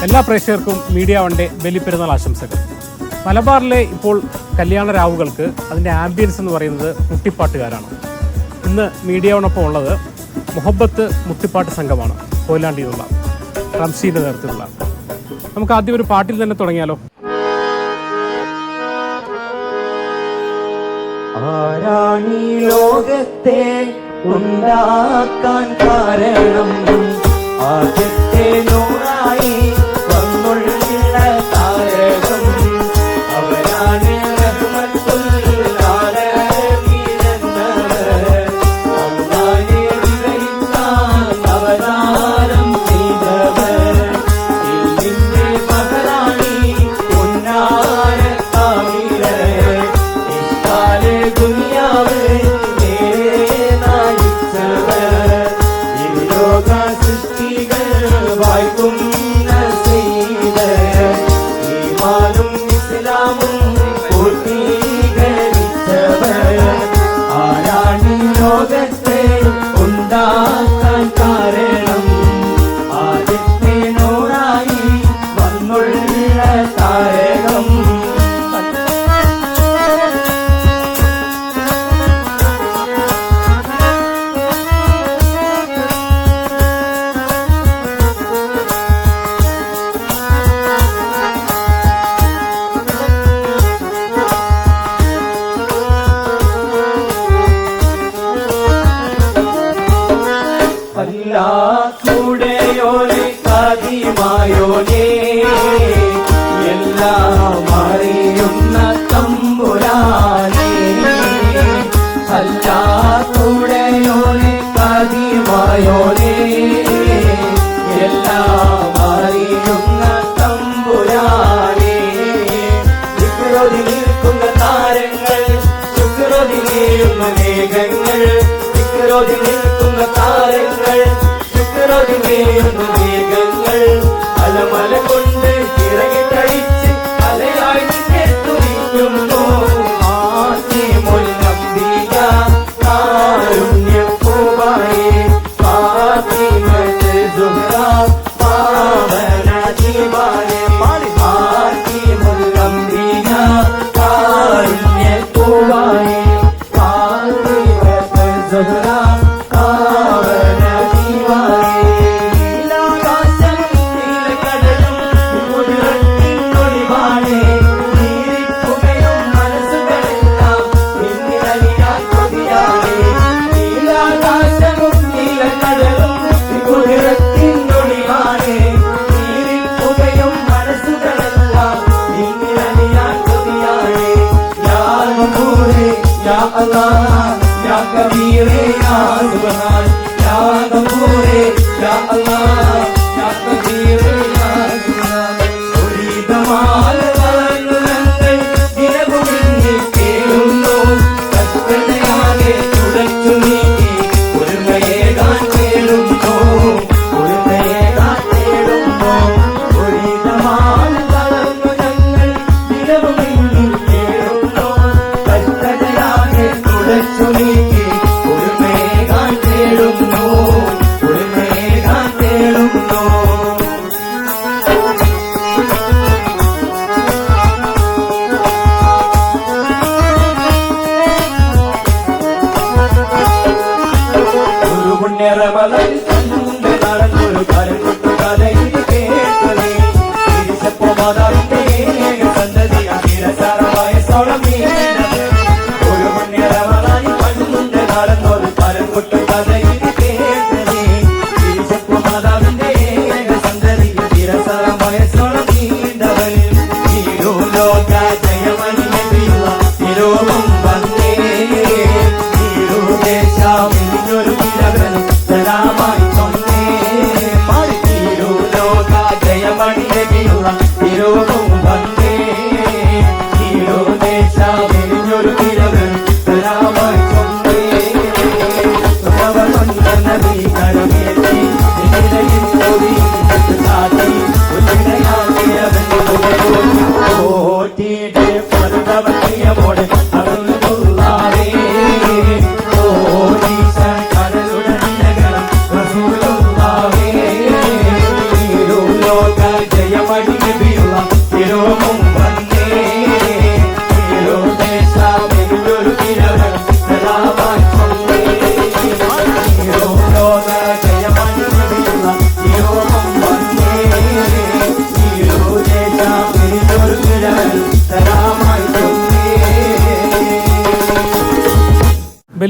എല്ലാ പ്രേക്ഷകർക്കും media one day Balipperunnal ആശംസകൾ. മലബാറിലെ ഇപ്പോൾ കല്യാണ രാവുകൾക്ക് അതിൻ്റെ ആംബിയൻസ് എന്ന് പറയുന്നത് മുട്ടിപ്പാട്ടുകാരാണ്. ഇന്ന് മീഡിയ വണ്ണൊപ്പം ഉള്ളത് മുഹബത്ത് മുട്ടിപ്പാട്ട് സംഘമാണ്. കൊയിലാണ്ടിയിൽ നിന്നുള്ള റംസീൻ്റെ നേതൃത്വത്തിലുള്ള. നമുക്ക് ആദ്യം ഒരു പാട്ടിൽ തന്നെ തുടങ്ങിയാലോ? ആരാണീ ലോകത്തെ ഉണ്ടാക്കാൻ കാരണം ആദ്യത്തെ നൂറായി വന്നുള്ള താരകം അവരാണ് റഹ്മത്തുൽ ആലമീനെന്നവർ അല്ലാഹുവെ വിവരിക്കാൻ അവതാരം ചെയ്തവർ ഇതിന്റെ മഹറാണി പൊന്നാര കാമിലേ ഇഷ്കാലെ ദുനിയാവ് ഉണ്ടാക്കാൻ കാരണം ആദ്യത്തെ നൂറായി വന്നുള്ള താരകം കൂടെയോനെ കാതിമായോനെ എല്ലാം അറിയുന്ന തമ്പുരാനെ അല്ലാ കൂടെയോനെ കാതിമായോനെ എല്ലാം അറിയുന്ന തമ്പുരാനെ ശുക്രോതി നിൽക്കുന്ന താരങ്ങൾ ശുക്രോതി നീയുന്ന മേഘങ്ങൾ ശുക്രോതി നിൽക്കുന്ന താരങ്ങൾ ശുക്രോതി നീയുന്ന മേഘങ്ങൾ അലമല കൊണ്ട് ഇറങ്ങി കഴിച്ച് അലയായി നിന്നെ തുരിക്കുന്നു ആദ്യമൊൽ നബിയ കാരുണ്യം പൂവായേ ഫാത്തിമത്ത് സുഹ്റ പാവന ജീവാനെ ആദ്യമൊൽ നബിയ കാരുണ്യ പൂവായേ ഫാത്തിമത്ത് സുഹ്റ പാവന ജീവാനെ Allah ya kabir ya subhan ya ghafur ya Allah ya kabir ya subhan uridamal valangal dinavumni kelunno kaskanayage tudacchu neeki urmayegan kelunno urmayegan kelunno uridamal valangal dinavumni kelunno kaskanayage tudacchu neeki urmayegan kelunno urmayegan kelunno ഒരു പുണ്യറമലയിൽ കണ്ട് നടന്നൊരു കരയിൽ കേട്ടതേ തിരിച്ചപ്പോ മാതാവിന്റെ സന്തതി അഖിലസാരമായ സോളം ഒരു പുണ്യറമലയിൽ കണ്ട് നടന്നൊരു കരയിൽ കേട്ടതേ തിരിച്ചപ്പോ മാതാവിന്റെ സന്തതി അഖിലസാരമായ സോളം ലോക ജയമണി നബിയുള്ള നിരോമം വന്നേ ദേശാമിഞ്ഞൊരു കിഴവനും സലാമായി തൊന്നേ ലോക ജയമണി നബിയുള്ള നിരോമം വന്നേ ദേശാമിഞ്ഞൊരു കിഴവനും സലാമായി തൊന്നേ നബി കരമേറ്റി നിലയിൽ ഓടി കാട്ടി ഓട്ടിയുടെ പർവ്വതീയമോടെ അറുന്നുള്ളാവേ ഓടീശ കടലുടനകരം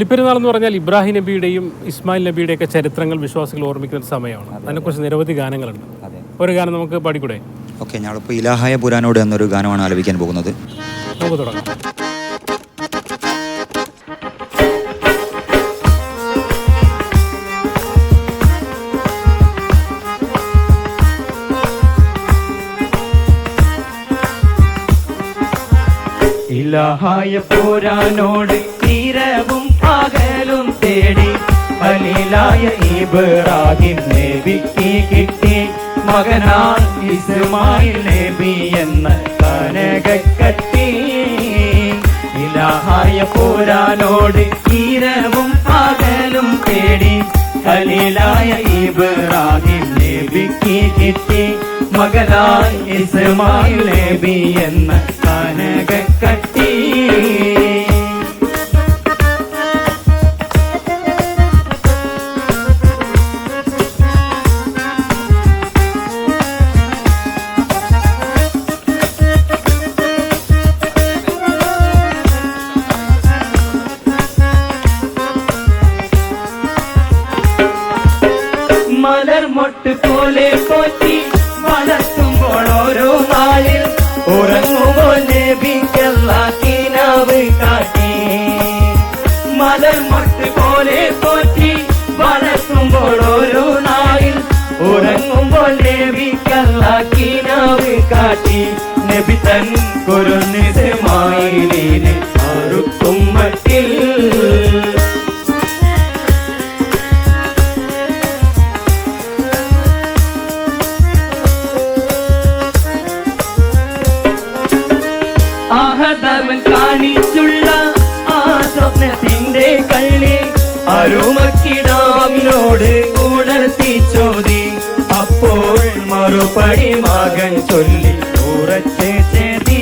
ബലിപ്പെരുന്നാൾ എന്ന് പറഞ്ഞാൽ ഇബ്രാഹിം നബിയുടെയും ഇസ്മായിൽ നബിയുടെയൊക്കെ ചരിത്രങ്ങൾ വിശ്വാസികൾ ഓർമ്മിക്കുന്ന ഒരു സമയമാണ്. അതിനെക്കുറിച്ച് നിരവധി ഗാനങ്ങളുണ്ട്. ഒരു ഗാനം നമുക്ക് പാടിക്കൂടെ? ഓക്കെ, ഞങ്ങളിപ്പോൾ ഇലാഹായ പുരാനോട് എന്നൊരു ഗാനമാണ് ആലപിക്കാൻ പോകുന്നത്. നമുക്ക് തുടങ്ങാം. ഇലാഹായ പുരാനോട് തീരവും പകലും തേടി ഖലീലായ ഇബ്രാഹിം നബിക്ക് കിട്ടി മകനാൾ ഇസ്മായിൽ നബി എന്ന കനകക്കട്ടി. ഇലാഹായ പുരാനോട് തീരവും പകലും തേടി ഖലീലായ ഇബ്രാഹിം നബിക്ക് കിട്ടി മകനാൾ ഇസ്മായിൽ നബി എന്ന കനകക്കട്ടി. മലർമൊട്ട് പോലെ പോറ്റി വളർത്തുമ്പോൾ ഓരോ നാളിൽ ഉറങ്ങുമ്പോൾ നബിക്കെല്ലാം കിനാവ് കാട്ടി. മലർമൊട്ട് പോലെ പോറ്റി വളർത്തുമ്പോൾ ഓരോ നാളിൽ ഉറങ്ങുമ്പോൾ നബിക്കെല്ലാം കിനാവ് കാട്ടി. നബി തൻ കുറുനിസ്മായിലിനെ അറുക്കുമ്മത്തിൽ ആഹതവൻ കാണിച്ചുള്ള ആ സ്വപ്നത്തിന്റെ കള്ളി അരുമക്കിടാവിനോട് ഉണർത്തി ചോദി. അപ്പോൾ മറുപടി മകൻ ചൊല്ലി ഉറച്ച് ചേതി.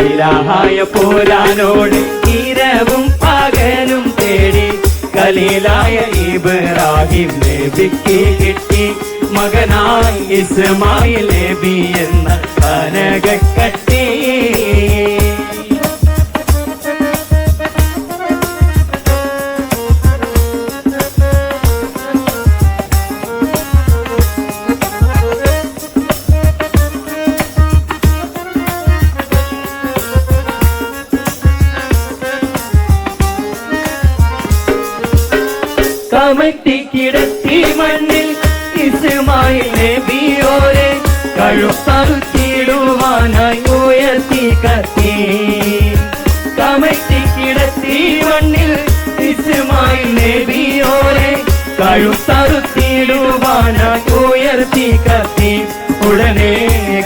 ഇലാഹായ പുരാനോട് ഇരവും പകലും തേടി ഖലീലായ ഇബ്രാഹിം നബിക്ക് കിട്ടി മകനായി ഇസ്മായിൽ നബി എന്ന കനകക്കട്ടി. കമറ്റി കിടത്തി മണ്ണിൽ ഇസ്മായിൽ നബിയോരെ കഴുത്തറുത്തിടുവാനായി ഉയർത്തി കത്തി. കമറ്റി കിടത്തി മണ്ണിൽ ഇസ്മായിൽ നബിയോരെ കഴുത്തറുത്തിടുവാനായി ഉയർത്തി കത്തി. ഉടനെ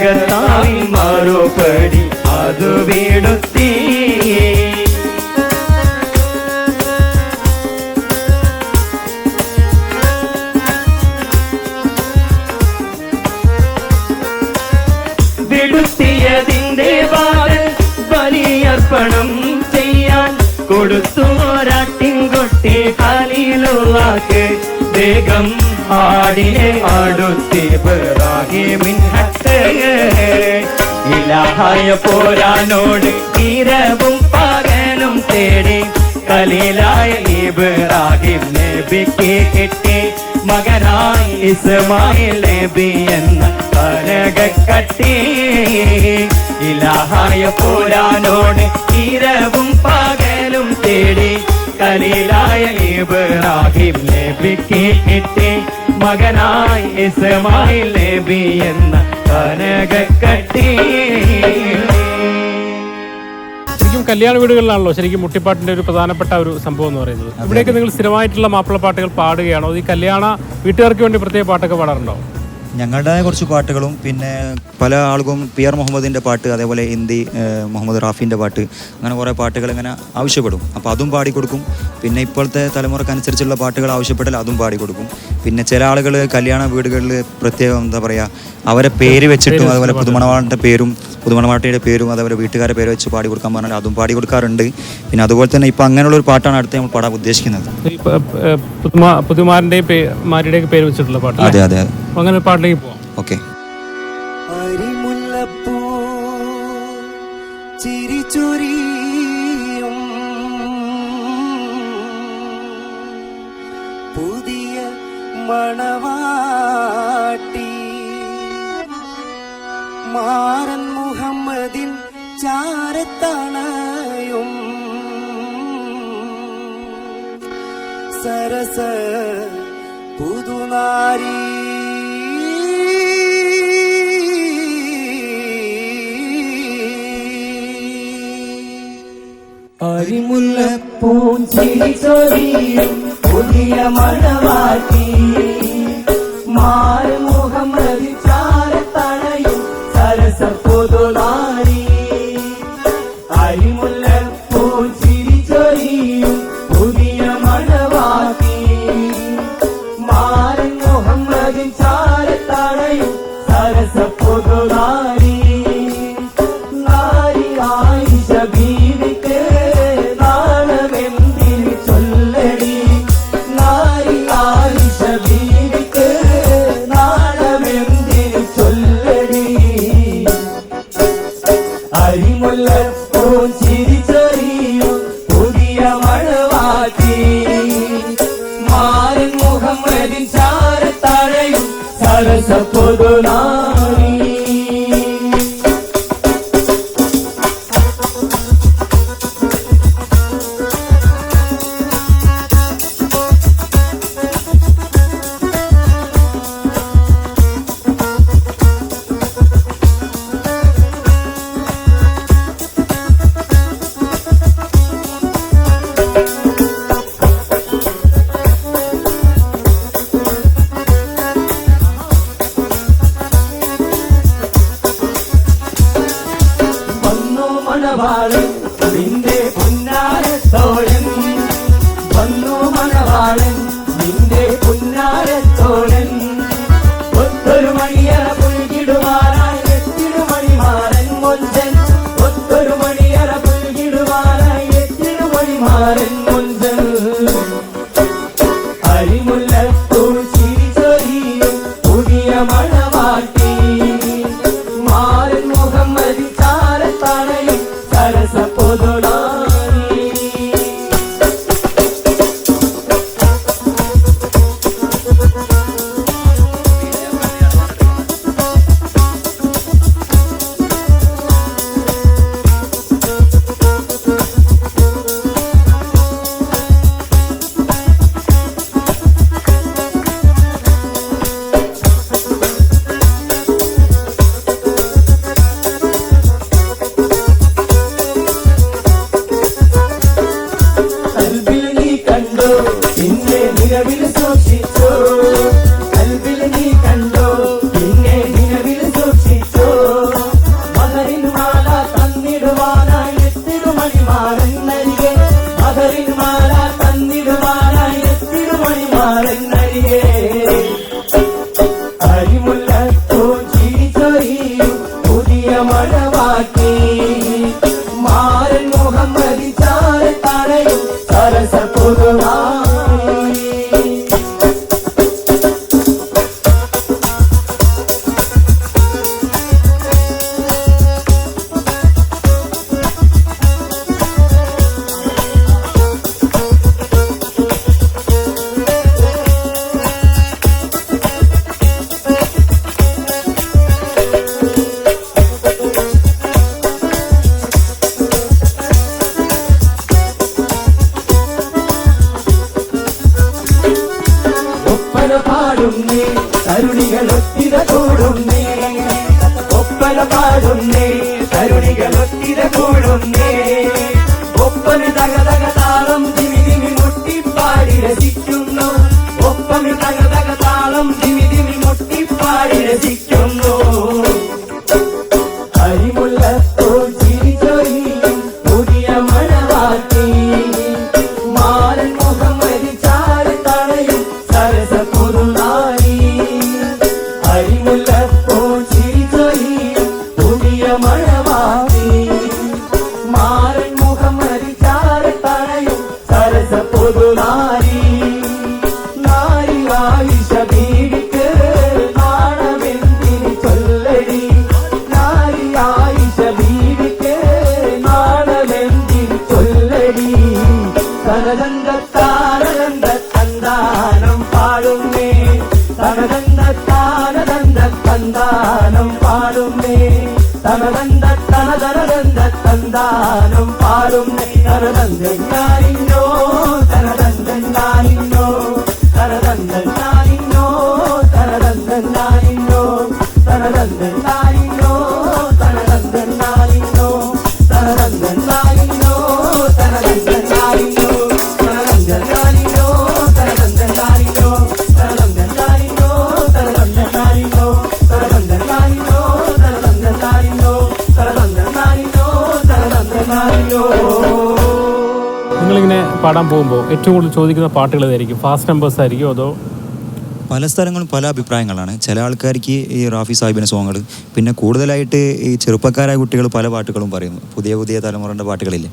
കർത്താവിൻ മറുപടി അത് വീടുത്തി. വിടുത്തിയതിന്റെ വാല് ബലിയർപ്പണം ചെയ്യാൻ കൊടുത്തു ഒരാട്ടിൻകൊട്ടി ഖലീലുള്ളാക്ക്. വേഗം ആടിനെ അടുത്തി ഇബ്രാഹിമിൻ ഹക്ക്. ഇലാഹായ പുരാനോട് ഇരവും പകലും തേടി ഖലീലായ ഇബ്രാഹിം നബിക്ക് കിട്ടി മകനായി ഇസ്മായിൽ നബി എന്ന കനകക്കട്ടി. ഇലാഹായ പുരാനോട് ഇരവും പകലും തേടി ഖലീലായ ഇബ്രാഹിം നബിക്ക് കിട്ടി മകനായി ഇസ്മായിൽ നബി എന്ന കനകക്കട്ടി. ശരിക്കും കല്യാണ വീടുകളിലാണല്ലോ ശരിക്കും മുട്ടിപ്പാട്ടിന്റെ ഒരു പ്രധാനപ്പെട്ട ഒരു സംഭവം എന്ന് പറയുന്നത്. ഇവിടെയൊക്കെ നിങ്ങൾ സ്ഥിരമായിട്ടുള്ള മാപ്പിളപ്പാട്ടുകൾ പാടുകയാണോ? ഈ കല്യാണ വീട്ടുകാർക്ക് വേണ്ടി പ്രത്യേക പാട്ടൊക്കെ പാടാറുണ്ടോ? ഞങ്ങളുടേതായ കുറച്ച് പാട്ടുകളും പിന്നെ പല ആൾക്കും PR മുഹമ്മദിൻ്റെ പാട്ട്, അതേപോലെ ഹിന്ദി മുഹമ്മദ് റാഫിൻ്റെ പാട്ട്, അങ്ങനെ കുറേ പാട്ടുകൾ ഇങ്ങനെ ആവശ്യപ്പെടും. അപ്പോൾ അതും പാടിക്കൊടുക്കും. പിന്നെ ഇപ്പോഴത്തെ തലമുറക്കനുസരിച്ചുള്ള പാട്ടുകൾ ആവശ്യപ്പെട്ടാൽ അതും പാടിക്കൊടുക്കും. പിന്നെ ചില ആളുകൾ കല്യാണ വീടുകളിൽ പ്രത്യേകം എന്താ പറയുക, അവരെ പേര് വെച്ചിട്ടും അതുപോലെ പുതുമണവാളൻ്റെ പേരും പുതുമണവാട്ടിയുടെ പേരും അതേപോലെ വീട്ടുകാരുടെ പേര് വെച്ച് പാടി കൊടുക്കാൻ പറഞ്ഞാൽ അതും പാടി കൊടുക്കാറുണ്ട്. പിന്നെ അതുപോലെ തന്നെ ഇപ്പം അങ്ങനെയുള്ള ഒരു പാട്ടാണ് അടുത്ത് നമ്മൾ പാടാൻ ഉദ്ദേശിക്കുന്നത്. പുതുമാരൻ്റെയും മാരിയുടെയൊക്കെ പേര് വെച്ചിട്ടുള്ള പാട്ട്. അതെ അതെ, അങ്ങനെ പാട്ടിലേക്ക് പോവാം. ഓക്കെ. പുതിയ മണവാട്ടി മാറൻ മുഹമ്മദിൻ ചാരത്തണയും സരസ പുതുനാരി അരിമുല്ലപ്പൂഞ്ചിരിച്ചൊരിയും പുതിയ മണവാട്ടി മാറും മുഹമ്മദ് ചാരത്തണയും സരസ പുതുനാരി അരിമുല്ലപ്പൂഞ്ചിരിച്ചൊരിയും പുതിയ മണവാട്ടി മാറും മുഹമ്മദ് ചാരത്തണയും സരസ പുതുനാരി നാരി ആയിഷ ബീവിക്ക് ചിരിച്ചൊരിയും പുതിയ മണവാട്ടി മാരൻ മുഹമ്മദിൻ ചാരത്തണയും സരസ പുതുനാരി മണവാളൻ നിന്റെ പുന്നാരത്തോഴൻ വന്നു മണവാളൻ നിന്റെ പുന്നാരത്തോഴൻ ഒത്തൊരു മണിയറ പുൽകിടുവാനായി എത്തിടുമണിമാരൻ മൊഞ്ചൻ ഒത്തൊരു മണിയറ പുൽകിടുവാനായി എത്തിടുമണിമാരൻ മൊഞ്ചൻ അരിമുല്ലപ്പൂ ചിരിച്ചൊരിയും പുതിയ മണവാട്ടി മാരൻ മുഹമ്മദ് ചാരത്തണയും സരസ പുതുനാരി പിന്നെ നിലവിൽ സൂക്ഷിച്ചോ കൽവിൽ നീ കണ്ടോ പിന്നെ നിലവിൽ സൂക്ഷിച്ചോ മകരിൻ മാല തന്നിടുവാനായി എത്തിടുമണിമാരൻ നരികെ മകരിൻ മാല തന്നിടുവാനായി എത്തിടുമണിമാരൻ നരികെ അരിമുല്ലപ്പൂ ചിരിച്ചൊരിയും പുതിയ മണവാട്ടി മാരൻ മുഹമ്മദ് ചാരത്തണയും സരസ പുതുനാരി പാടുന്നേ തരുണികൾ ഒത്തിര കൂടുന്നേ ഒപ്പന പാടുന്നേ തരുണികൾ ഒത്തിര കൂടുന്നേ ഒപ്പന തകതക താളം തിമി തിമി മുട്ടിപ്പാടി രസിക്കുന്നു ഒപ്പന തകതക താളം തിമി തിമി മുട്ടിപ്പാടി രസിക്കുന്നു അരിമുല്ലപ്പൂ ചിരിച്ചൊരിയും പുതിയ മണവാട്ടി മാരൻ മുഹമ്മദ് ചാരത്തണയും സരസ പുതുനാരി അരിമുല്ലപ്പൂ ചിരിച്ചൊരിയും പുതിയ മണവാട്ടി മാരൻ മുഹമ്മദ് ചാരത്തണയും സരസ പുതുനാരി നാരി ആയിഷ ബീവിക്ക് നാണമെന്തിന് ചൊല്ലടി നാരി ആയിഷ ബീവിക്ക് നാണമെന്തിന് ചൊല്ലടി തനതന്ത താരതന്ത തന്താ തന്താനം പാടുന്നേ തനതന്ത താനതന്ത തന്താനം പാടുന്നേ തനതന്ത തനതനതന്ത തന്താനം പാടുന്നേ തനതന്തോ തനതന്തോ തനതന്തോ തനതന്തോ തനതന്തോ തനതന്തോ തനതന്തോ നിങ്ങളിങ്ങനെ പാടാൻ പോകുമ്പോൾ ഏറ്റവും കൂടുതൽ ചോദിക്കുന്ന പാട്ടുകൾ ഏതായിരിക്കും? ഫാസ്റ്റ് നമ്പേഴ്സ് ആയിരിക്കും അതോ? പല സ്ഥലങ്ങളും പല അഭിപ്രായങ്ങളാണ്. ചില ആൾക്കാർക്ക് ഈ റാഫി സാഹിബിൻ്റെ സോങ്ങുകൾ, പിന്നെ കൂടുതലായിട്ട് ഈ ചെറുപ്പക്കാരായ കുട്ടികൾ പല പാട്ടുകളും പറയുന്നു. പുതിയ പുതിയ തലമുറയുടെ പാട്ടുകളില്ലേ,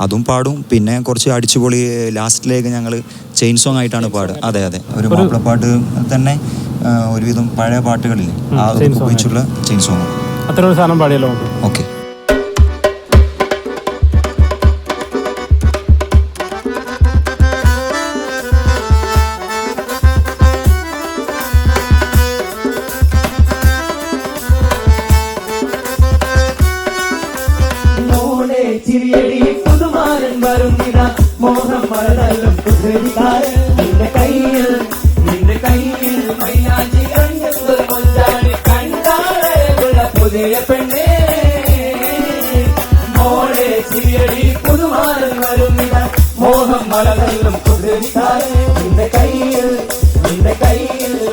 അതും പാടും. പിന്നെ കുറച്ച് അടിച്ചുപൊളി ലാസ്റ്റിലേക്ക് ഞങ്ങൾ ചെയിൻ സോങ് ആയിട്ടാണ് പാടുക. അതെ അതെ, ഒരു മാപ്പിളപ്പാട്ട് തന്നെ ഒരുവിധം പഴയ പാട്ടുകളില്ലേ ഉപയോഗിച്ചുള്ള ചെയിൻ സോങ്. അത്ര ഒരു സാധനം പാടിയല്ലോ. ഓക്കെ. ചിരിയടി പുതുമാരൻ വരുന്നിത മോഹം വളരലും കുതിരിക്കാരൻ നിന്റെ കയ്യിൽ മൈലാഞ്ചി കണ്ടു കൊഞ്ചാടി കണ്ടാളുള്ള പുതിയ പെണ്ണേ മോളെ ചിരിയടി പുതുമാരൻ വരുന്നിത മോഹം വളരലും കുതിരിക്കാരൻ നിന്റെ കയ്യിൽ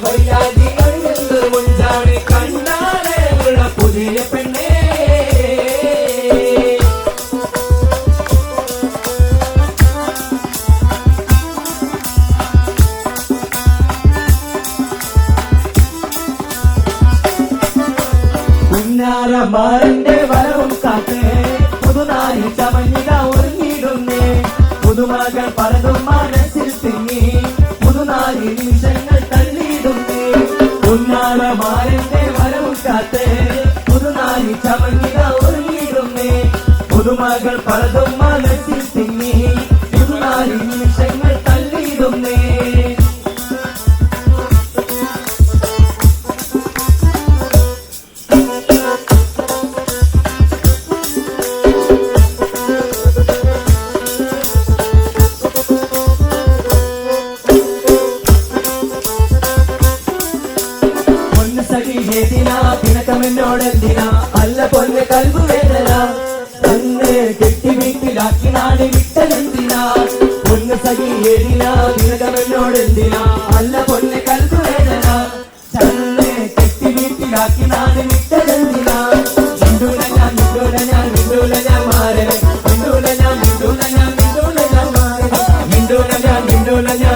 മൈലാഞ്ചി കണ്ടു കൊഞ്ചാടി കണ്ടാളുള്ള പുതിയ പെണ്ണേ. മാറിന്റെ വരവും കാത്തേ പുതുനാരി ചമഞ്ഞിത ഒരുങ്ങിടുന്നേ പുതുമകൾ പലതും മനസ്സിൽ തിങ്ങി പുതുനാരി നിമിഷങ്ങൾ തള്ളിയിടുന്നേ പുന്നാരമാരന്റെ വരവും കാത്തേ പുതുനാരി ചമഞ്ഞിത ഒരുങ്ങിടുന്നേ പുതുമകൾ പലതും മനസ്സിൽ തിങ്ങി പുതുനാരി നിമിഷങ്ങൾ തള്ളിയിടുന്നേ. പിണക്കമെന്നോടെന്തിനാ അല്ല പൊന്നെ കൽബ് വേദന തന്നെ കെട്ടി വീട്ടിലാക്കി നാട് വിട്ടലെന്തിനാ പൊന്ന് സഖി ഏതിനാ പിണക്കമെന്നോടെന്തിനാ അല്ല പൊന്നെ കൽബ് വേദന തന്നെ കെട്ടി വീട്ടിലാക്കി നാട് വിട്ടലെന്തിനാ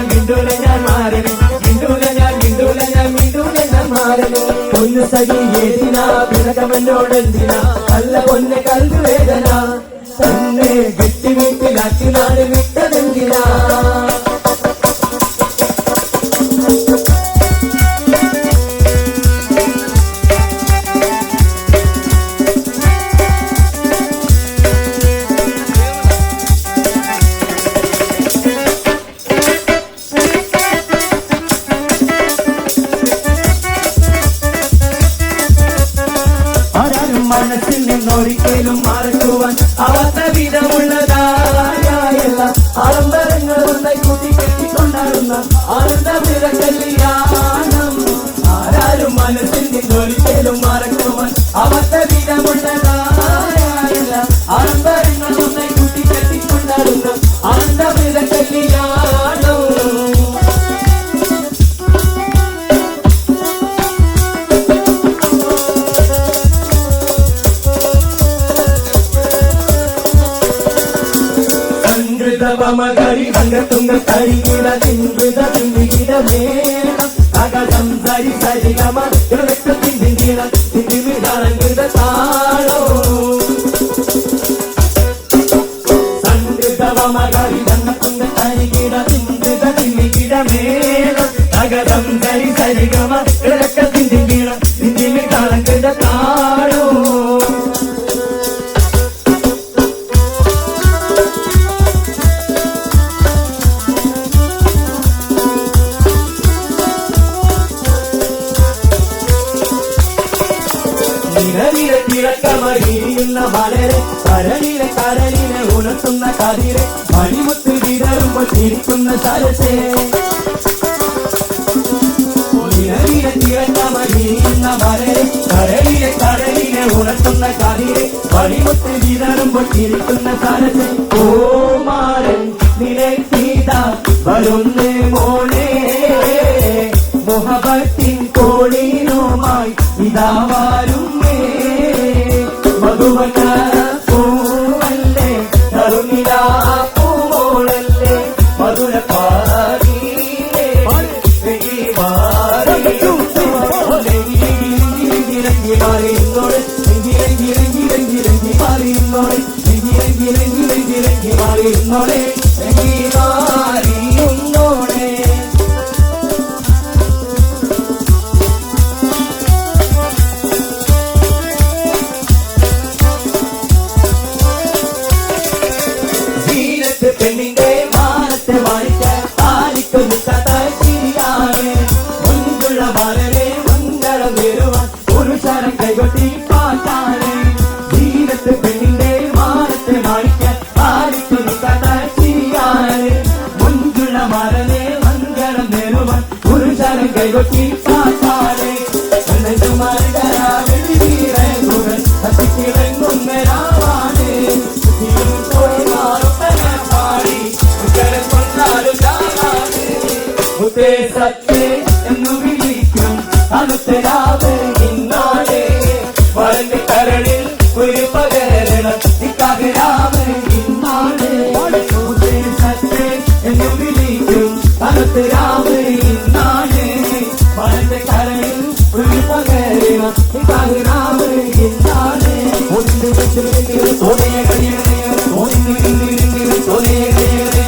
മിണ്ടൂല ഞാൻ മാറനെ മിണ്ടൂല ഞാൻ മാറനെ പൊന്നു സഖി ഏതിനാ പിണക്കമെന്നോടെന്തിനാ അല്ല പൊന്നെ കൽബ് വേദന തന്നെ കെട്ടി വീട്ടിലാക്കി നാട് വിട്ടതെന്തിനാ. മനസ്സിൽ നിന്നൊരിക്കലും മറക്കുവാൻ അവസ്ഥ വിധമുള്ളതായല്ല ആഡംബരങ്ങൾ ഒന്നായി കൂട്ടി കെട്ടിക്കൊണ്ടാടുന്ന ആനന്ദ കല്യാണം. ആരാരും മനസ്സിൽ നിന്നൊരിക്കലും മറക്കുവാൻ അവസ്ഥ വിധമുള്ളതായല്ല ആഡംബരങ്ങൾ ഒന്നായി കൂട്ടി കെട്ടിക്കൊണ്ടാടുന്ന ആനന്ദ കല്യാണം. മകരി അംഗത്തുങ്ക കരികിട തിങ്കിട തിങ്കിട മേളം അകം സരി സരി ഗമ തിങ്കിട തിങ്കിട താളോ സംഗീത മകരി അംഗത്തുങ്ക കരികിട തിങ്കിട തിങ്കിട മേളം അകം സരി സരി ഗമ തിങ്കിട തിങ്കിട താളോ. നിലവിലെ തിളക്കമറിയുന്ന മലരെ കരളിലെ കരളിനെ ഉണർത്തുന്ന കതിരെ മണിമുത്ത് വിതറുമ്പോൾ ചിരിക്കുന്ന സരസേ നിലവിലെ തിളക്കമറിയുന്ന മലരെ കരളിലെ കരളിനെ ഉണർത്തുന്ന കതിരെ മണിമുത്ത് വിതറുമ്പോൾ ചിരിക്കുന്ന സരസേ ഓ മാരൻ നിലയ്ക്കീതാ വരുന്നേ മോളെ മുഹബത്തിൻ കോളിനുമായി ഇതാ വരുന്നേ മധുവന പൂവല്ലേ കരുണിലാ പൂവോളല്ലേ മധുര പാടീലേ മാറിയുന്നോട് മാറിയുന്നോടെ മാറിയുന്നോടെ പെണ്ണിന്റെ മാനത്തെ മാനിക്കാൻ ആലിക്കൊരു കഥ ശരിയാണ് മുൻപുള്ള വളരെ മംഗളം വരുവാൻ ഒരു ശരം കൈകൊട്ടി പാട്ടാണ് ജീവിതത്തെ പെണ്ണിന്റെ മാനത്തെ മാനിക്കാൻ ആലിക്കൊരു കഥ ശരിയാണ് മുൻപുള്ള വളരെ മംഗളം വരുവാൻ ഒരു ശരം കൈകൊട്ടി പാട്ടാണ് ാണ് സത്യ എന്നു വിളിക്കും അനുത്തരാവ് ഇന്നാളെ വളന്റെ കരളിൽ ഒരു പകരണം ഇക്കാകരാവ് ഇന്നാളെ സത്യ എന്നു വിളിക്കും അനുത്തരാവ് ഇന്നാളെ വളന്റെ കരളിൽ ഒരു പകരണം ഇക്കാകരാവ് ഇന്നാളെ സോനയെ കഴിയണേ സോനയെ കഴിയണേ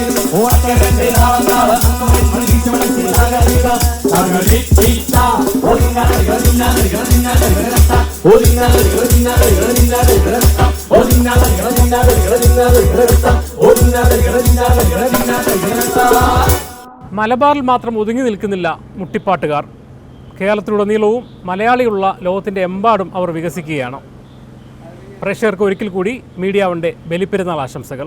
മലബാറിൽ മാത്രം ഒതുങ്ങി നിൽക്കുന്നില്ല മുട്ടിപ്പാട്ടുകാർ. കേരളത്തിലുടനീളവും മലയാളികളുള്ള ലോകത്തിൻ്റെ എമ്പാടും അവർ വികസിക്കുകയാണ്. പ്രേക്ഷകർക്ക് ഒരിക്കൽ കൂടി മീഡിയ വണ്ടെ ബലിപ്പെരുന്നാൾ ആശംസകൾ.